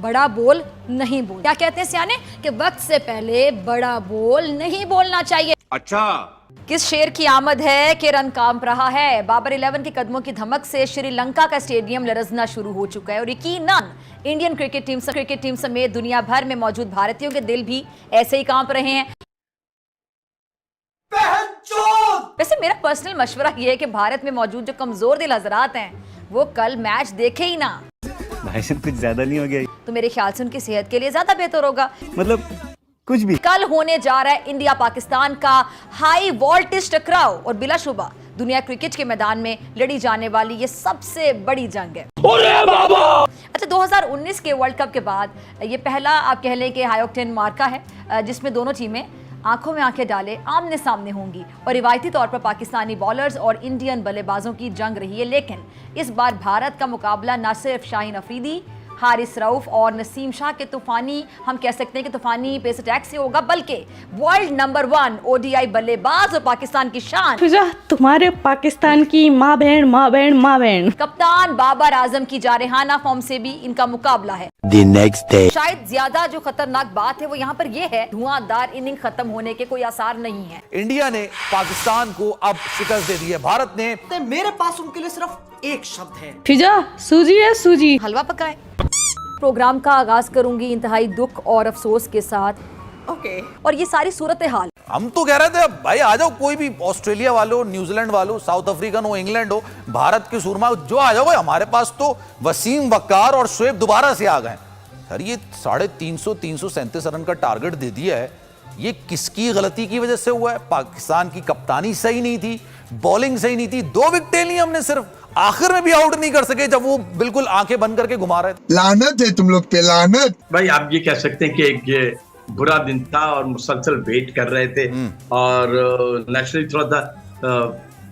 बड़ा बोल नहीं बोल। क्या कहते हैं सियाने कि वक्त से पहले बड़ा बोल नहीं बोलना चाहिए। अच्छा, किस शेर की आमद है कि रन कांप रहा है। बाबर 11 के कदमों की धमक से श्रीलंका का स्टेडियम लरजना शुरू हो चुका है और यकीनन इंडियन क्रिकेट टीम समेत दुनिया भर में मौजूद भारतीयों के दिल भी ऐसे ही कांप रहे हैं। वैसे मेरा पर्सनल मशवरा यह है कि भारत में मौजूद जो कमजोर दिल हजरात हैं वो कल मैच देखे ही ना। भाईजान कुछ ज्यादा नहीं हो गया? तो मेरे ख्याल से उनकी सेहत के लिए ज्यादा बेहतर होगा। मतलब कुछ भी। कल होने जा रहा है इंडिया पाकिस्तान का हाई वोल्टेज टकराव और बिलाशुबा दुनिया क्रिकेट के मैदान में लड़ी जाने वाली ये सबसे बड़ी जंग है। अच्छा, 2019 के वर्ल्ड कप के बाद ये पहला आप कह लें कि हाई ऑक्टेन मार्का है जिसमें दोनों टीमें आंखों में आंखें डाले आमने सामने होंगी और रिवायती तौर पर पाकिस्तानी बॉलर्स और इंडियन बल्लेबाजों की जंग रही है। लेकिन इस बार भारत का मुकाबला न सिर्फ शाहीन अफरीदी, हारिस रऊफ और नसीम शाह के तूफानी, हम कह सकते हैं कि तूफानी पेस अटैक से होगा, बल्कि वर्ल्ड नंबर 1 ओडीआई बल्लेबाज और पाकिस्तान की शान तुम्हारे पाकिस्तान की माँ बहन कप्तान बाबर आजम की जारहाना फॉर्म से भी इनका मुकाबला है। शायद ज्यादा जो खतरनाक बात है वो यहाँ पर ये है, धुआंधार इनिंग खत्म होने के कोई आसार नहीं है। इंडिया ने पाकिस्तान को अब शिकस्त दे दी है। भारत ने मेरे पास उनके लिए सिर्फ एक शब्द है, फिजा सूजी है सूजी। हलवा पकाए। प्रोग्राम का आगाज करूंगी इंतहाई दुख और अफसोस के साथ। ओके। और ये सारी सूरत हाल हम तो कह रहे थे भाई आ जाओ, कोई भी ऑस्ट्रेलिया वालों, न्यूजीलैंड वालों, साउथ अफ्रीकन हो, इंग्लैंड हो, भारत के सूरमा जो आ जाओ भाई। हमारे पास तो वसीम वक्कार और शोएब दोबारा से आ गए। सर ये 337 रन का टारगेट दे दिया है, ये किसकी गलती की वजह से हुआ है? पाकिस्तान की कप्तानी सही नहीं थी, बॉलिंग सही नहीं थी, 2 विकेटें ली हमने, सिर्फ आखिर में भी आउट नहीं कर सके जब वो बिल्कुल आंखें बंद करके घुमा रहे थे। लानत है तुम लोग पे, लानत। भाई आप ये कह सकते हैं कि एक ये बुरा दिन था और मुसलसल वेट कर रहे थे और नेचुरली थोड़ा सा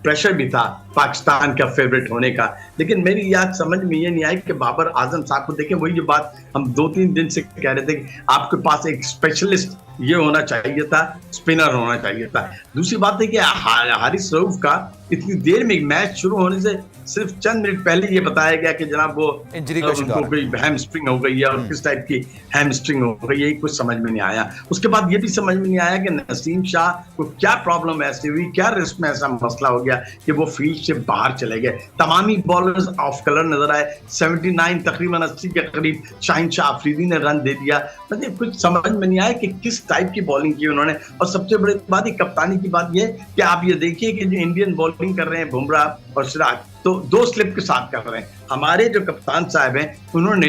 प्रेशर भी था पाकिस्तान का फेवरेट होने का। लेकिन मेरी याद समझ में ये नहीं आई कि बाबर आजम साहब को देखें, वही जो बात हम 2-3 दिन से कह रहे थे कि आपके पास एक स्पेशलिस्ट ये होना चाहिए था, स्पिनर होना चाहिए था। दूसरी बात है कि हारिस रऊफ का इतनी देर में मैच शुरू होने से सिर्फ चंद मिनट पहले ये बताया गया कि जनाब वो इंजरी का शिकार है, कोई हैमस्ट्रिंग हो गई है और किस टाइप की हैमस्ट्रिंग हो गई, यही कुछ समझ में नहीं आया। उसके बाद ये भी समझ में नहीं आया कि नसीम शाह को क्या प्रॉब्लम ऐसी हुई, क्या रिस्क में ऐसा मसला हो गया कि वो फील्ड से बाहर चले गए। तमाम ही बॉलर्स ऑफ कलर नजर आए। 79 तकरीबन 80 के करीब शाहीन शाह अफरीदी ने रन दे दिया। मतलब कुछ समझ में नहीं आया कि किस टाइप की बॉलिंग की उन्होंने। और सबसे बड़ी बात कप्तानी की बात यह कि आप ये देखिए कि जो इंडियन बॉलिंग कर रहे हैं बुमराह और सिराज, तो 2 स्लिप के साथ कर रहे हैं। हमारे जो कप्तान साहब हैं उन्होंने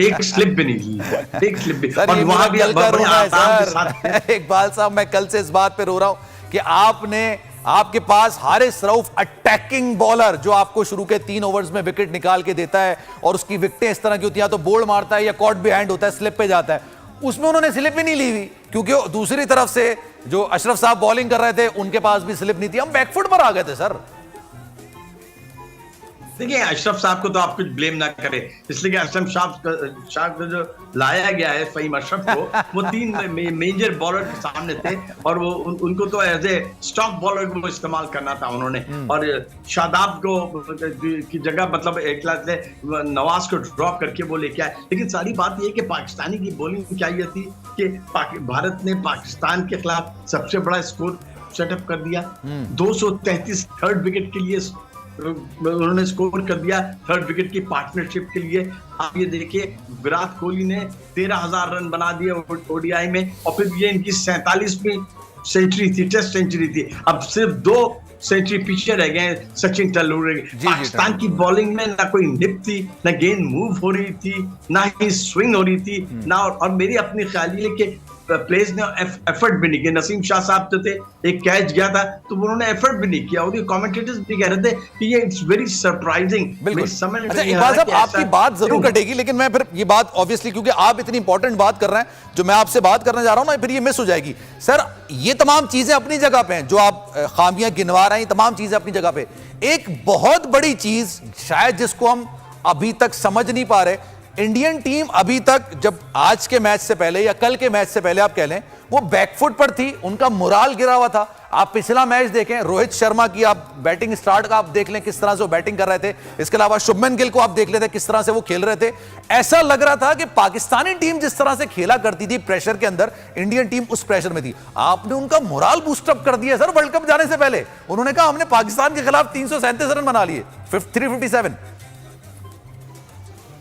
एक स्लिप भी नहीं ली, एक स्लिप भी। और वहां भी इकबाल साहब, मैं कल से इस बात पे रो रहा हूं कि आपके पास हारिस रऊफ अटैकिंग बॉलर जो आपको शुरू के 3 ओवर्स में विकेट निकाल के देता है और उसकी विकेटें इस तरह की होती हैं, तो बोल्ड मारता है या कॉट बिहाइंड होता है, स्लिप पे जाता है, उसमें उन्होंने स्लिप भी नहीं ली हुई क्योंकि दूसरी तरफ से जो अशरफ साहब बॉलिंग कर रहे थे उनके पास भी स्लिप नहीं थी। हम बैकफुट पर आ गए थे सर। देखिए अशरफ साहब को तो आप कुछ ब्लेम ना करें, इसलिए कि अशरफ शाह को जो लाया गया है फहीम अशरफ को, वो 3 मेजर बॉलर के सामने थे और वो उनको तो एज ए स्टॉक बॉलर को इस्तेमाल करना था उन्होंने। और शादाब को की जगह मतलब एक से नवाज को ड्रॉप करके वो लेके आए। लेकिन सारी बात ये कि पाकिस्तानी की बॉलिंग क्या ये थी कि भारत ने पाकिस्तान के खिलाफ सबसे बड़ा स्कोर सेटअप कर दिया। 233 थर्ड विकेट के लिए उन्होंने स्कोर कर दिया, 3rd विकेट की पार्टनरशिप के लिए। आप ये देखिए विराट कोहली ने 13,000 रन बना दिए ओडीआई में और फिर ये इनकी 47वीं सेंचुरी थी, टेस्ट सेंचुरी थी। अब सिर्फ 2 सेंचुरी पीछे रह गए सचिन तेंदुलकर। पाकिस्तान की बॉलिंग में ना कोई निप थी, ना गेंद मूव हो रही थी, ना ही स्विंग हो रही थी, ना और मेरी अपनी ख्याली है कि प्लेयर्स ने एफर्ट भी नहीं किया। नसीम शाह साहब जो थे, एक कैच गया था तो उन्होंने एफर्ट भी नहीं किया और ये कमेंटेटर्स भी कह रहे थे कि ये इट्स वेरी सरप्राइजिंग। समझ में नहीं आ रहा कि आपकी बात जरूर कटेगी, लेकिन मैं फिर ये बात ऑब्वियसली क्योंकि आप इतनी इंपॉर्टेंट बात कर रहे हैं जो मैं आपसे बात करने जा रहा हूं ना, फिर ये मिस हो जाएगी। सर ये तमाम चीजें अपनी जगह पे हैं, जो आप खामियां गिनवा रहे हैं, तमाम चीजें अपनी जगह पे। एक बहुत बड़ी चीज शायद जिसको हम अभी तक समझ नहीं पा रहे इंडियन टीम अभी तक, जब आज के मैच से पहले या कल के मैच से पहले आप कह लें, वो बैकफुट पर थी, उनका मोराल गिरा हुआ था। आप पिछला मैच देखें, रोहित शर्मा की आप बैटिंग स्टार्ट का आप देख लें किस तरह से वो बैटिंग कर रहे थे, इसके अलावा शुभमन गिल को आप देख लेते किस तरह से वो खेल रहे थे। ऐसा लग रहा था कि पाकिस्तानी टीम जिस तरह से खेला करती थी प्रेशर के अंदर, इंडियन टीम उस प्रेशर में थी। आपने उनका मोराल बूस्टअप कर दिया सर वर्ल्ड कप जाने से पहले। उन्होंने कहा हमने पाकिस्तान के खिलाफ 337 रन बना लिए, 357।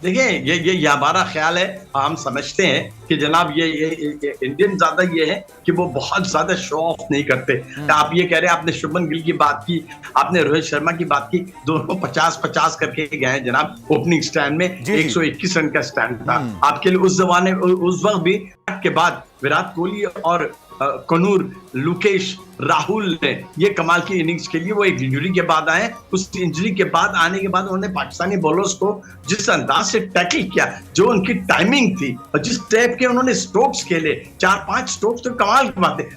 देखिए ये हमारा ख्याल है, हम समझते हैं कि जनाब ये इंडियन ज्यादा ये है कि वो बहुत ज्यादा शो ऑफ नहीं करते। आप ये कह रहे हैं, आपने शुभमन गिल की बात की, आपने रोहित शर्मा की बात की, दोनों 50-50 करके गए हैं जनाब ओपनिंग स्टैंड में। 121 रन का स्टैंड था आपके लिए उस जमाने, उस वक्त भी। के बाद विराट कोहली और कनूर, लुकेश, राहुल ने ये कमाल की इनिंग्स के लिए वो एक इंजरी के बाद आए। उस इंजरी के बाद आने के बाद उन्होंने पाकिस्तानी बॉलर्स को जिस अंदाज से टैकल किया, जो उनकी टाइमिंग थी और जिस टाइप के उन्होंने स्ट्रोक्स खेले, 4-5 स्ट्रोक्स तो कमाल की बात है।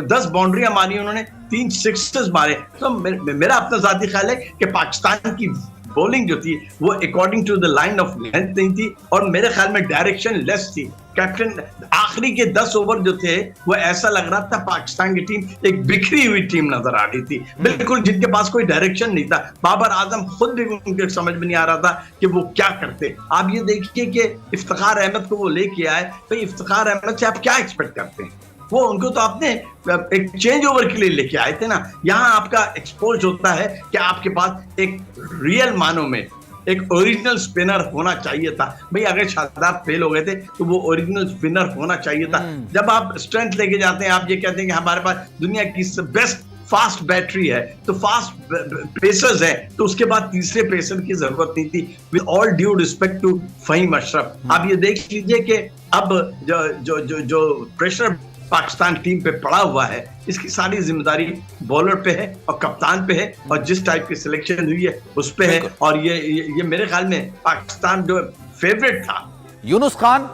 10 बाउंड्रियां मारी उन्होंने, 3 सिक्सेस मारे। तो मेरा अपना जाती ख्याल है कि पाकिस्तान की बॉलिंग जो थी वो according to the line of length नहीं थी और मेरे ख्याल में डायरेक्शन लेस थी। कैप्टन आखिरी के 10 ओवर जो थे वो ऐसा लग रहा था पाकिस्तान की टीम एक बिखरी हुई टीम नजर आ रही थी, बिल्कुल जिनके पास कोई डायरेक्शन नहीं था। बाबर आजम खुद भी उनके समझ में नहीं आ रहा था कि वो क्या करते। आप ये देखिए कि इफ्तिखार अहमद को वो लेके आए, भाई इफ्तिखार अहमद से आप क्या एक्सपेक्ट करते हैं? वो उनको तो आपने एक चेंज ओवर के लिए लेके आए थे ना। यहाँ आपका एक्सपोज होता है कि आपके पास एक रियल मानो में एक ओरिजिनल स्पिनर होना चाहिए था। भाई अगर शादाब फेल हो गए थे तो वो ओरिजिनल स्पिनर होना चाहिए था। जब आप स्ट्रेंथ लेके जाते हैं, आप ये कहते हैं कि हमारे पास दुनिया की बेस्ट फास्ट बैटरी है, तो फास्ट पेसर्स है, तो उसके बाद तीसरे पेसर की जरूरत नहीं थी। With all due respect to Faheem Ashraf, आप ये देख लीजिए कि अब जो प्रेशर पाकिस्तान टीम पे पड़ा हुआ है, इसकी सारी जिम्मेदारी बॉलर पे है और कप्तान पे है और जिस टाइप की सिलेक्शन हुई है उस पे है। और ये मेरे ख्याल में पाकिस्तान जो फेवरेट था, यूनुस खान,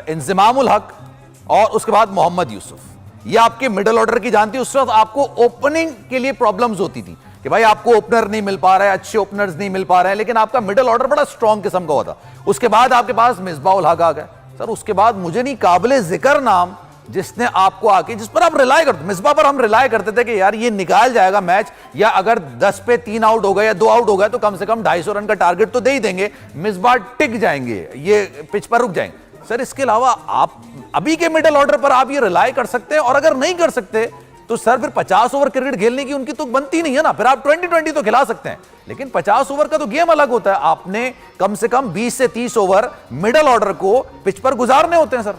इंजमामुल हक और उसके बाद मोहम्मद यूसुफ, ये आपके मिडिल ऑर्डर की जानती है। उस वक्त आपको ओपनिंग के लिए प्रॉब्लम्स होती थी कि भाई आपको ओपनर नहीं मिल पा रहा है, अच्छे ओपनर्स नहीं मिल पा रहे हैं, लेकिन आपका मिडिल ऑर्डर बड़ा स्ट्रॉन्ग किस्म का होता। उसके बाद आपके पास मिसबाह-उल हक आ गए सर, उसके बाद मुझे नहीं काबिले जिक्र नाम जिसने आपको आके, जिस पर आप रिलाय करते, मिसबाह पर हम रिलाय करते थे कि यार ये निकाल जाएगा मैच, या अगर 10 पे 3 आउट हो गए या 2 आउट हो गए तो कम से कम 250 रन का टारगेट तो दे ही देंगे, मिसबाह टिक जाएंगे, ये पिच पर रुक जाएंगे। सर इसके अलावा आप अभी के मिडिल ऑर्डर पर आप ये रिलाय कर सकते हैं, और अगर नहीं कर सकते तो सर फिर 50 ओवर क्रिकेट खेलने की उनकी तो बनती नहीं है ना। फिर आप 20-20 तो खिला सकते हैं, लेकिन 50 ओवर का तो गेम अलग होता है। आपने कम से कम 20 से 30 ओवर मिडिल ऑर्डर को पिच पर गुजारने होते हैं सर।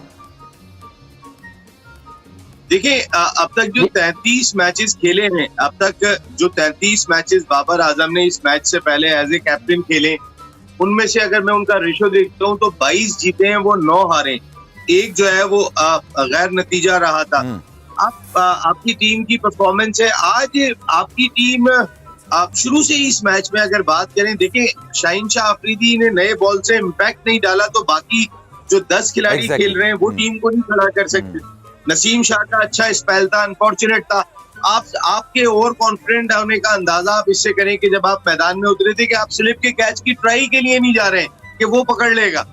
देखिए अब तक जो 33 मैचेस खेले हैं, अब तक जो 33 मैचेस बाबर आजम ने इस मैच से पहले एज ए कैप्टन खेले, उनमें से अगर मैं उनका रेशो देखता हूं तो 22 जीते हैं, वो 9 हारे, एक जो है वो गैर नतीजा रहा था। आपकी टीम की परफॉर्मेंस है आज, आपकी टीम आप शुरू से इस मैच में अगर बात करें, देखिए शाहीन शाह अफरीदी ने नए बॉल से इम्पैक्ट नहीं डाला तो बाकी जो 10 खिलाड़ी खेल रहे हैं वो टीम को नहीं खड़ा कर सकते। नसीम शाह का अच्छा स्पेल था, अनफॉर्चुनेट था। आपके ओवर कॉन्फिडेंट होने का अंदाजा आप इससे करें कि जब आप मैदान में उतरे थे कि आप स्लिप के कैच की ट्राई के लिए नहीं जा रहे हैं कि वो पकड़ लेगा।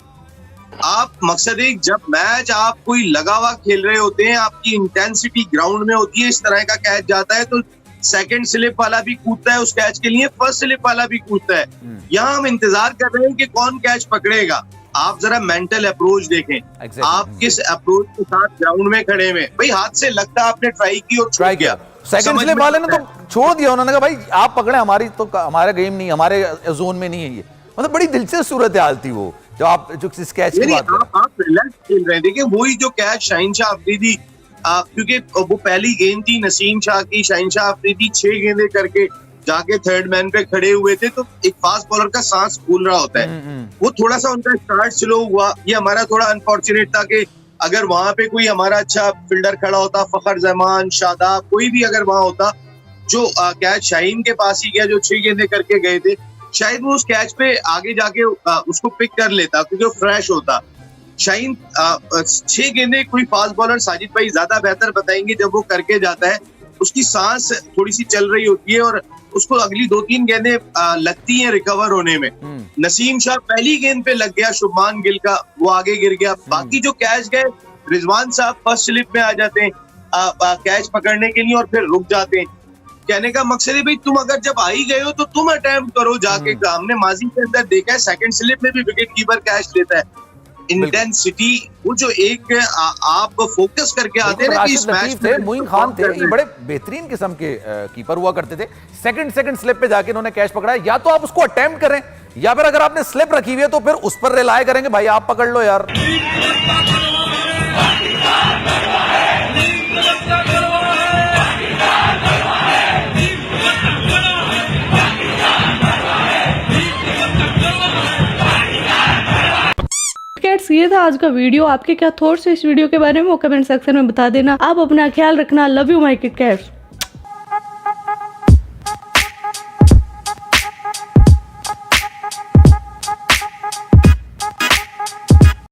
आप मकसद एक, जब मैच आप कोई लगा हुआ खेल रहे होते हैं, आपकी इंटेंसिटी ग्राउंड में होती है, इस तरह का कैच जाता है तो सेकंड स्लिप वाला भी कूदता है उस कैच के लिए, फर्स्ट स्लिप वाला भी कूदता है। यहाँ हम इंतजार कर रहे हैं कि कौन कैच पकड़ेगा। आप जरा मेंटल अप्रोच देखें, आप किस अप्रोच के साथ ग्राउंड में खड़े हुए। भाई हाथ से लगता आपने ट्राई की और ट्राई किया, सेकंड स्लिप वाले ने तो छोड़ दिया, उन्होंने कहा भाई आप पकड़े, हमारी तो हमारा गेम नहीं, हमारे जोन में नहीं है ये। मतलब बड़ी दिलचस्प सूरत हाल थी वो, जो आप जो इस कैच की बात आप रिलैक्स खेल रहे हैं। देखिए वही जो कैच शाहीन शाह अफरीदी, क्योंकि वो पहली गेंद थी नसीम शाह की, शाहीन शाह अफरीदी 6 गेंदें करके जाके थर्ड मैन पे खड़े हुए थे, तो एक फास्ट बॉलर का सांस फूल रहा होता है। वो थोड़ा सा उनका स्टार्ट स्लो हुआ, ये हमारा थोड़ा अनफॉर्चुनेट था कि अगर वहां पे कोई हमारा अच्छा फील्डर खड़ा होता, फखर जमान, शादाब, कोई भी अगर वहां होता, जो कैच शाहीन के पास ही गया जो 6 गेंदें करके गए थे, शायद वो उस कैच पे आगे जाके उसको पिक कर लेता क्योंकि वो फ्रेश होता। शाहीन 6 गेंदें कोई फास्ट बॉलर साजिद भाई ज्यादा बेहतर बताएंगे जब वो करके जाता है, उसकी सांस थोड़ी सी चल रही होती है और उसको अगली 2-3 गेंदें लगती हैं रिकवर होने में। नसीम शाह पहली गेंद पे लग गया, शुभमान गिल का वो आगे गिर गया। बाकी जो कैच गए, रिजवान साहब फर्स्ट स्लिप में आ जाते हैं कैच पकड़ने के लिए और फिर रुक जाते हैं। कहने का मकसद है भाई तुम अगर जब आ ही गए हो तो तुम अटेम्प्ट करो जाके। हमने माजी के अंदर देखा है सेकंड स्लिप में भी विकेट कीपर कैच लेता है। इंटेंसिटी, वो जो एक आप फोकस करके आते हैं ना कि इस मैच में मोइन खान थे, ये बड़े बेहतरीन किस्म के कीपर हुआ करते थे। सेकंड स्लिप पे जाके इन्होंने कैच पकड़ा। या तो आप उसको अटेम्प्ट करें या फिर अगर आपने स्लिप रखी हुई है तो फिर उस पर रिलाय करेंगे भाई आप पकड़ लो यार। कैट्स, ये था आज का वीडियो। आपके क्या थॉट्स है इस वीडियो के बारे में वो कमेंट सेक्शन में बता देना। आप अपना ख्याल रखना। Love you my kit cats.